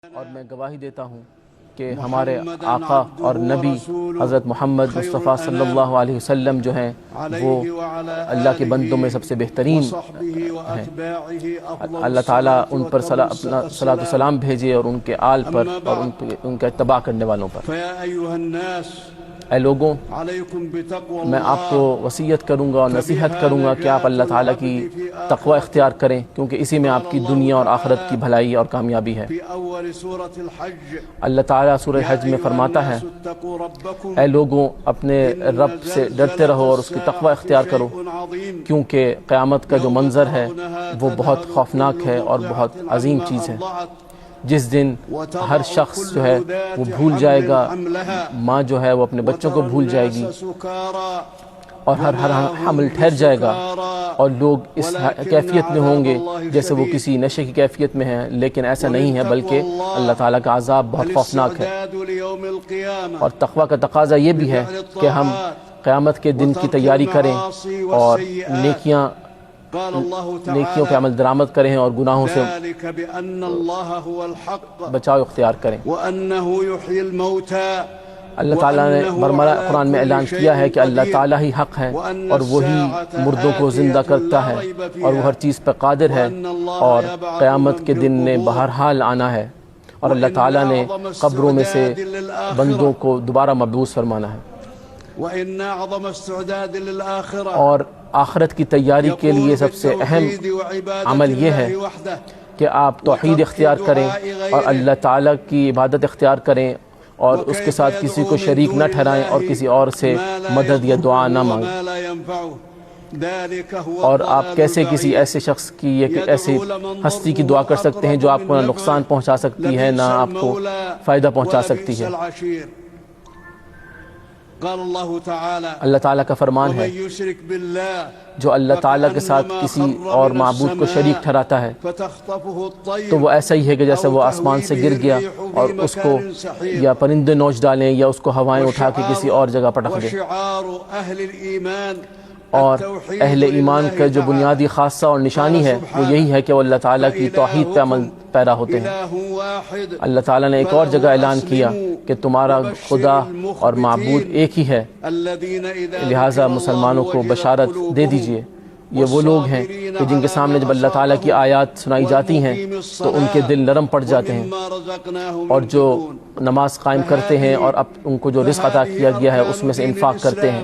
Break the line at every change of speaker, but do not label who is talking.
اور میں گواہی دیتا ہوں کہ ہمارے آقا اور نبی حضرت محمد مصطفیٰ صلی اللہ علیہ وسلم جو ہیں وہ اللہ کے بندوں میں سب سے بہترین ہیں۔ اللہ تعالیٰ ان پر صلاۃ و سلام بھیجے اور ان کے آل پر اور ان کا اتباع کرنے والوں پر۔ اے لوگوں، میں آپ کو وصیت کروں گا اور نصیحت کروں گا کہ آپ اللہ تعالیٰ کی تقوی اختیار کریں، کیونکہ اسی میں آپ کی دنیا اور آخرت کی بھلائی اور کامیابی ہے۔ اللہ تعالیٰ سورہ حج میں فرماتا ہے، اے لوگوں، اپنے رب سے ڈرتے رہو اور اس کی تقوی اختیار کرو، کیونکہ قیامت کا جو منظر ہے وہ بہت خوفناک ہے اور بہت عظیم چیز ہے۔ جس دن ہر شخص جو ہے وہ بھول جائے گا، ماں جو ہے وہ اپنے بچوں کو بھول جائے گی اور ہر حمل ٹھہر جائے گا، اور لوگ اس کیفیت میں ہوں گے جیسے وہ کسی نشے کی کیفیت میں ہیں، لیکن ایسا نہیں ہے، بلکہ اللہ تعالیٰ کا عذاب بہت خوفناک ہے۔ اور تقوی کا تقاضا یہ بھی ہے کہ ہم قیامت کے دن کی تیاری کریں اور نیکیوں پہ عمل درآمد کریں اور گناہوں سے بچاؤ اختیار کریں۔ اللہ تعالیٰ نے برملا قرآن میں اعلان کیا ہے کہ اللہ تعالیٰ ہی حق ہے اور وہی مردوں کو زندہ کرتا ہے اور وہ ہر چیز پر قادر ہے، اور قیامت کے دن نے بہرحال آنا ہے، اور اللہ تعالیٰ نے قبروں میں سے بندوں کو دوبارہ مبعوث فرمانا ہے۔ اور آخرت کی تیاری کے لیے سب سے اہم عمل یہ ہے کہ آپ توحید اختیار کریں اور اللہ تعالیٰ کی عبادت اختیار کریں اور اس کے ساتھ کسی کو شریک نہ ٹھہرائیں اور کسی اور سے مدد یا دعا نہ مانگیں۔ اور آپ کیسے کسی ایسے شخص کی یا ایسی ہستی کی دعا کر سکتے ہیں جو آپ کو نہ نقصان پہنچا سکتی ہے نہ آپ کو فائدہ پہنچا سکتی ہے۔ اللہ تعالیٰ کا فرمان ہے، جو اللہ تعالیٰ کے ساتھ کسی اور معبود کو شریک ٹھہراتا ہے تو وہ ایسا ہی ہے کہ جیسے وہ آسمان سے گر گیا اور اس کو یا پرندے نوچ ڈالیں یا اس کو ہوائیں اٹھا کے کسی اور جگہ پٹک دیں۔ اور اہل ایمان کا جو بنیادی خاصہ اور نشانی ہے وہ یہی ہے کہ وہ اللہ تعالیٰ کی توحید پہ عمل پیرا ہوتے ہیں۔ اللہ تعالیٰ نے ایک اور جگہ اعلان کیا کہ تمہارا خدا اور معبود ایک ہی ہے، لہٰذا مسلمانوں کو بشارت دے دیجئے۔ یہ وہ لوگ ہیں کہ جن کے سامنے جب اللہ تعالیٰ کی آیات سنائی جاتی ہیں تو ان کے دل نرم پڑ جاتے ہیں، اور جو نماز قائم کرتے ہیں اور ان کو جو رزق عطا کیا گیا ہے اس میں سے انفاق کرتے ہیں۔